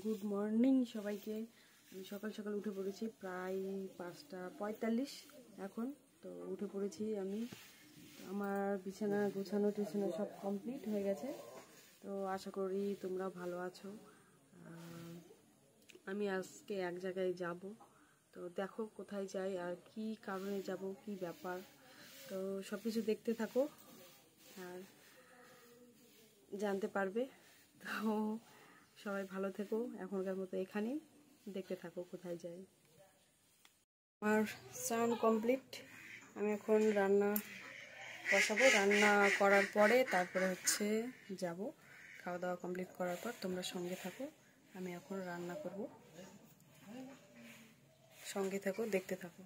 Good morning সবাইকে। আমি সকাল সকাল উঠে পড়েছি, প্রায় 5:45 এখন। তো উঠে পড়েছি আমি। আমার বিছানা গোছানো টোছানো সব কমপ্লিট হয়ে গেছে। তো আশা করি তোমরা ভালো আছো। আমি আজকে এক জায়গায় যাব, তো দেখো কোথায় যাই আর কি কারণে যাব, কি ব্যাপার। তো সব কিছু দেখতে থাকো আর জানতে পারবে। তো সবাই ভালো থেকো, এখনকার মতো এখানেই দেখতে থাকো কোথায় যাই। আমার স্নান কমপ্লিট, আমি এখন রান্না বসাবো। রান্না করার পরে তারপরে যাব। খাওয়া দাওয়া কমপ্লিট করার পর তোমরা সঙ্গে থাকো, আমি এখন রান্না করব। সঙ্গে থাকো, দেখতে থাকো।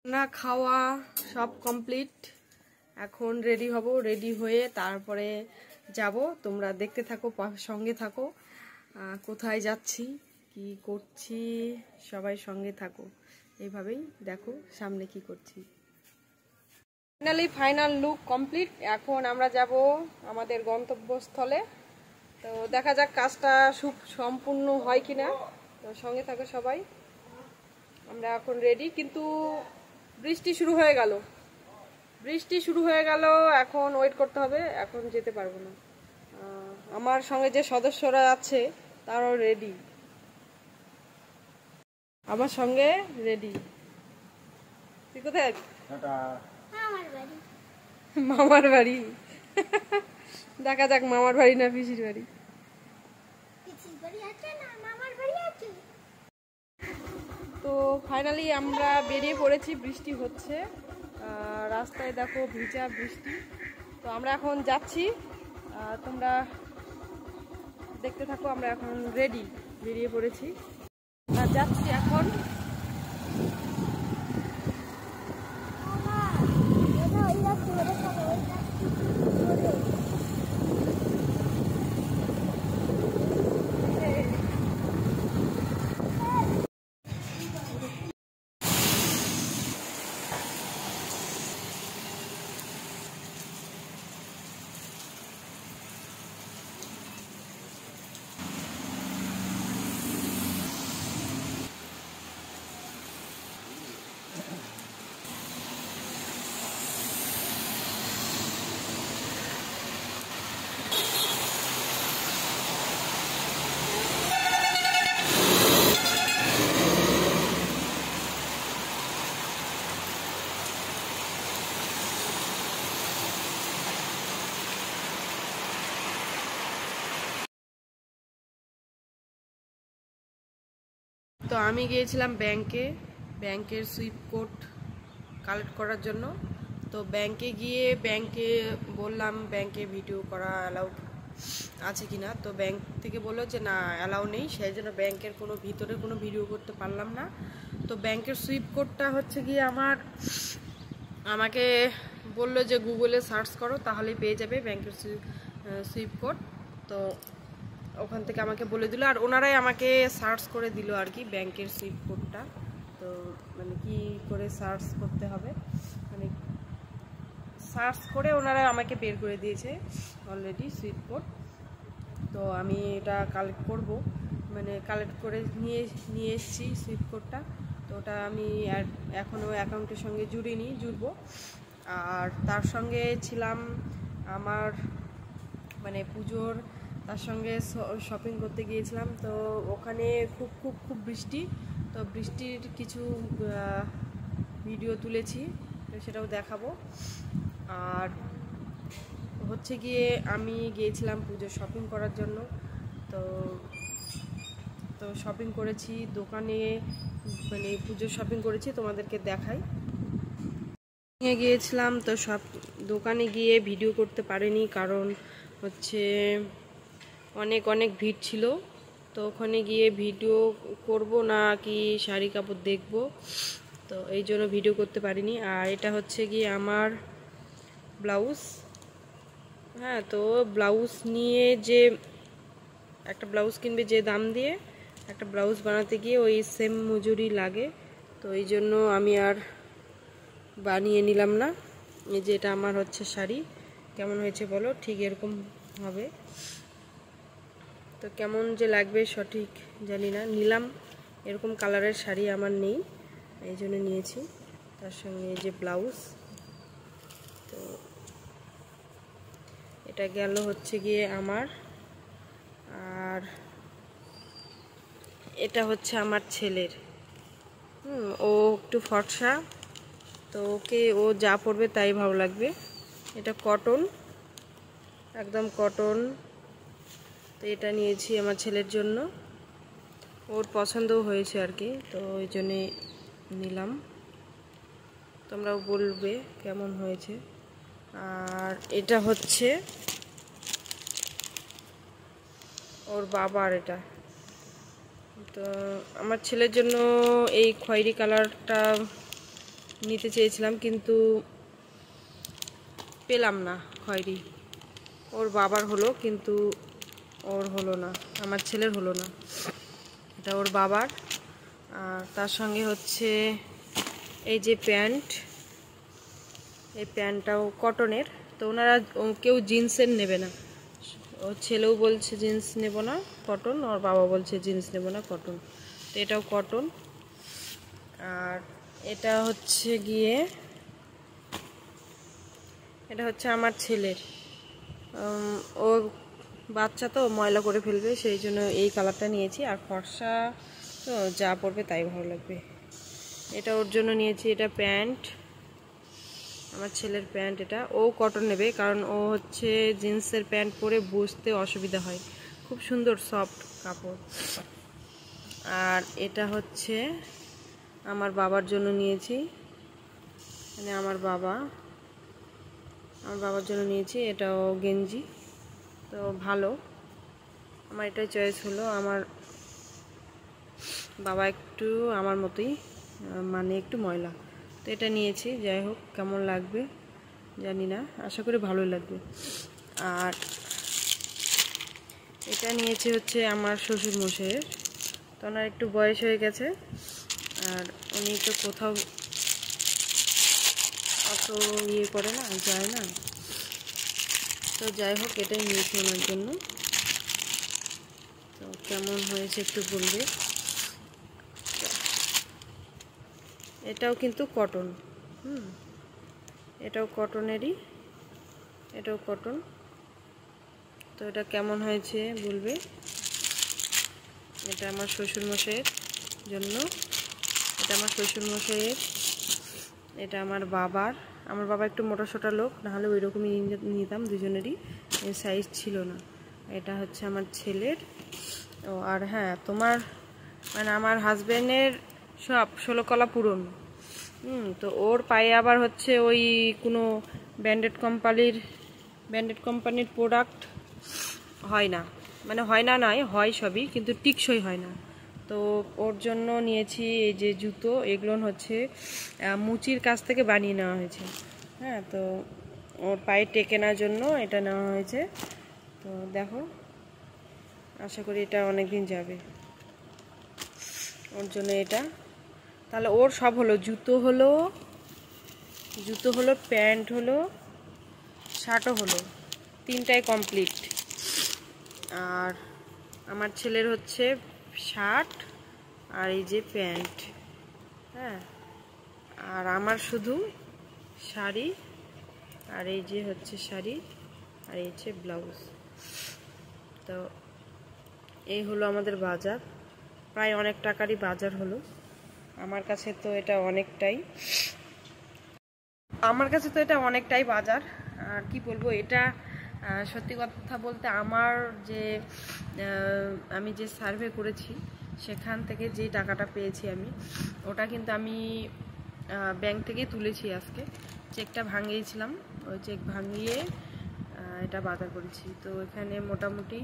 রান্না খাওয়া সব কমপ্লিট, এখন রেডি হব। রেডি হয়ে তারপরে যাব, তোমরা দেখতে থাকো, সঙ্গে থাকো। কোথায় যাচ্ছি, কি করছি, সবাই সঙ্গে থাকো। এইভাবেই দেখো সামনে কি করছি। Final look complete. এখন আমরা যাব আমাদের গন্তব্যস্থলে। তো দেখা যাক কাজটা সম্পূর্ণ হয় কিনা। তো সঙ্গে থাকো সবাই। আমরা এখন রেডি, কিন্তু বৃষ্টি শুরু হয়ে গেল। এখন ওয়েট করতে হবে, এখন যেতে পারবো না। আমার সঙ্গে যে সদস্যরা আছে তারাও রেডি, আমার সঙ্গে রেডি। তুই কোথায়? মামার বাড়ি। দেখা যাক মামার বাড়ি না পিসির বাড়ি। তো ফাইনালি আমরা বেরিয়ে পড়েছি। বৃষ্টি হচ্ছে, রাস্তায় দেখো ভিজা বৃষ্টি। তো আমরা এখন যাচ্ছি, তোমরা দেখতে থাকো। আমরা এখন রেডি, বেরিয়ে পড়েছি আর যাচ্ছি এখন। তো আমি গিয়েছিলাম ব্যাংকের সুইপ কোড কালেক্ট করার জন্য। তো ব্যাংকে বললাম ব্যাংকে ভিডিও করা অ্যালাউড আছে কিনা। তো ব্যাংক থেকে বললো যে না, অ্যালাউ নেই, সেই জন্য ব্যাংকের ভিতরে কোনো ভিডিও করতে পারলাম না। তো ব্যাংকের সুইপ কোডটা গিয়ে আমাকে বললো যে গুগলে সার্চ করো, তাহলেই পেয়ে যাবে ব্যাংকের সুইপ কোড। তো ওখান থেকে আমাকে বলে দিল, আর ওনারাই আমাকে সার্চ করে দিল আর কি ব্যাংকের সুইপ কোডটা। তো কি করে সার্চ করতে হবে, সার্চ করে ওনারা আমাকে বের করে দিয়েছে অলরেডি সুইপ কোড। তো আমি এটা কালেক্ট করব, কালেক্ট করে নিয়ে এসেছি সুইপ কোডটা। তো ওটা আমি এখনও অ্যাকাউন্টের সঙ্গে জুড়বো। আর তার সঙ্গে ছিলাম আমার পুজোর, তার সঙ্গে শপিং করতে গিয়েছিলাম। তো ওখানে খুব খুব খুব বৃষ্টি। তো বৃষ্টির কিছু ভিডিও তুলেছি, তো সেটাও দেখাবো। আর গিয়ে আমি গিয়েছিলাম পুজোর শপিং করার জন্য। তো শপিং করেছি দোকানে, পুজোর শপিং করেছি, তোমাদেরকে দেখাই। গিয়েছিলাম, তো সব দোকানে গিয়ে ভিডিও করতে পারিনি, কারণ অনেক ভিড় ছিল। তো ওখানে গিয়ে ভিডিও করব না কি শাড়ি কাপড় দেখব, তো এই জন্য ভিডিও করতে পারিনি। আর এটা গিয়ে আমার ব্লাউজ। হ্যাঁ, তো ব্লাউজ নিয়ে যে একটা ব্লাউজ কিনবে যে দাম দিয়ে, একটা ব্লাউজ বানাতে গিয়ে ওই সেম মজুরি লাগে। তো এই জন্য আমি আর বানিয়ে নিলাম না। এই যে এটা আমার শাড়ি, কেমন হয়েছে বলো, ঠিক এরকম হবে। তো কেমন যে লাগবে সঠিক জানি না, নিলাম। এরকম কালারের শাড়ি আমার নেই, এই জন্য নিয়েছি। তার সঙ্গে এই যে ব্লাউজ। তো এটা গেল হচ্ছে গিয়ে আমার। আর এটা হচ্ছে আমার ছেলের। ও একটু ফর্সা, তো ওকে ও যা পরবে তাই ভালো লাগবে। এটা কটন, একদম কটন। তো এটা নিয়েছি আমার ছেলের জন্য, ওর পছন্দও হয়েছে আর কি, তো ওই জন্যে নিলাম। তোমরাও বলবে কেমন হয়েছে। আর এটা হচ্ছে ওর বাবার। এটা তো আমার ছেলের জন্য এই খয়েরি কালারটা নিতে চেয়েছিলাম, কিন্তু পেলাম না খয়েরি। ওর বাবার হলো, কিন্তু ওর হলো না, আমার ছেলের হলো না। এটা ওর বাবার। আর তার সঙ্গে হচ্ছে এই যে প্যান্ট, এই প্যান্টটাও কটনের। তো ওনারা কেউ জিন্সের নেবে না, ওর ছেলেও বলছে জিন্স নেব না, কটন। ওর বাবা বলছে জিন্স নেব না, কটন। তো এটাও কটন। আর এটা হচ্ছে গিয়ে, এটা হচ্ছে আমার ছেলের। ও বাচ্চা তো ময়লা করে ফেলবে, সেই জন্য এই কালারটা নিয়েছি। আর ফর্সা তো যা পরবে তাই ভালো লাগবে, এটা ওর জন্য নিয়েছি। এটা প্যান্ট, আমার ছেলের প্যান্ট। এটা ও কটন নেবে, কারণ ও হচ্ছে জিন্সের প্যান্ট পরে বসতে অসুবিধা হয়, খুব সুন্দর সফট কাপড়। আর এটা হচ্ছে আমার বাবার জন্য নিয়েছি, মানে আমার বাবার জন্য নিয়েছি। এটাও গেঞ্জি, তো ভালো, আমার এটাই চয়েস হলো। আমার বাবা একটু আমার মতোই, মানে একটু ময়লা, তো এটা নিয়েছি। যাই হোক, কেমন লাগবে জানি না, আশা করি ভালোই লাগবে। আর এটা নিয়েছি হচ্ছে আমার শ্বশুর মশাইয়ের। তো ওনার একটু বয়স হয়ে গেছে, আর উনি তো কোথাও অত ইয়ে করে না, যায় না। তো যাই হোক, এটাই নিয়েছি ওনার জন্য। তো কেমন হয়েছে একটু বলবে। এটাও কিন্তু কটন, এটাও কটনেরই, এটাও কটন। তো এটা কেমন হয়েছে বলবে। এটা আমার শ্বশুরমশাইয়ের জন্য, এটা আমার শ্বশুরমশাইয়ের, এটা আমার বাবার। আমার বাবা একটু মোটাসোটা লোক, নাহলে ওই রকমই নিতাম, দুজনেরই সাইজ ছিল না। এটা হচ্ছে আমার ছেলের। ও আর হ্যাঁ, তোমার মানে আমার হাজব্যান্ডের সব 16 কলা পূরণ। তো ওর পায়ে আবার হচ্ছে ওই কোনো ব্র্যান্ডেড কোম্পানির প্রোডাক্ট হয় না, মানে হয় না নয়, হয় সবই, কিন্তু টিকসই হয় না। তো ওর জন্য নিয়েছি এই যে জুতো, এগুলো হচ্ছে মুচির কাছ থেকে বানিয়ে নেওয়া হয়েছে। হ্যাঁ, তো ওর পায়ে টেকে নেওয়ার জন্য এটা নেওয়া হয়েছে। তো দেখো, আশা করি এটা অনেক দিন যাবে ওর জন্য এটা। তাহলে ওর সব হলো, জুতো হলো, প্যান্ট হলো, শার্টও হলো, তিনটাই কমপ্লিট। আর আমার ছেলের হচ্ছে শার্ট আর এই যে প্যান্ট। হ্যাঁ, আর আমার শুধু শাড়ি, আর এই যে হচ্ছে শাড়ি, আর এই যে ব্লাউজ। তো এই হলো আমাদের বাজার, প্রায় অনেক টাকারই বাজার হলো। আমার কাছে তো এটা অনেকটাই বাজার। আর কি বলবো, এটা সত্যি কথা বলতে আমার যে আমি যে সার্ভে করেছি সেখান থেকে যে টাকাটা পেয়েছি আমি, ওটা কিন্তু আমি ব্যাংক থেকেই তুলেছি। আজকে চেকটা ভাঙিয়েছিলাম, ওই চেক ভাঙিয়ে এটা বাজার করেছি। তো এখানে মোটামুটি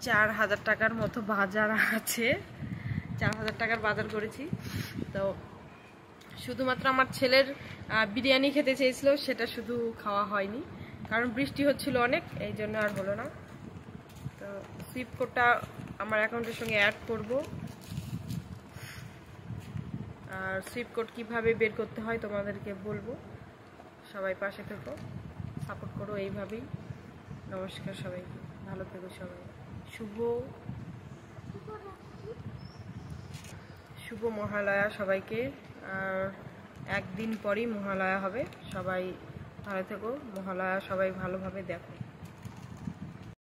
4000 টাকার মতো বাজার আছে, 4000 টাকার বাজার করেছি। তো শুধুমাত্র আমার ছেলের বিরিয়ানি খেতে চেয়েছিল, সেটা শুধু খাওয়া হয়নি, কারণ বৃষ্টি হচ্ছিল অনেক, এই জন্য আর হলো না। তো সুইপ কোডটা আমার অ্যাকাউন্টের সঙ্গে অ্যাড করব। আর সুইপ কোড কীভাবে বের করতে হয় তোমাদেরকে বলবো। সবাই পাশে থেকো, সাপোর্ট করো এইভাবেই। নমস্কার সবাইকে, ভালো থেকো সবাই। শুভ শুভ মহালয়া সবাইকে। আর একদিন পরই মহালয়া হবে, সবাই ভালো থেকো। মহালয়া সবাই ভালোভাবে দেখো।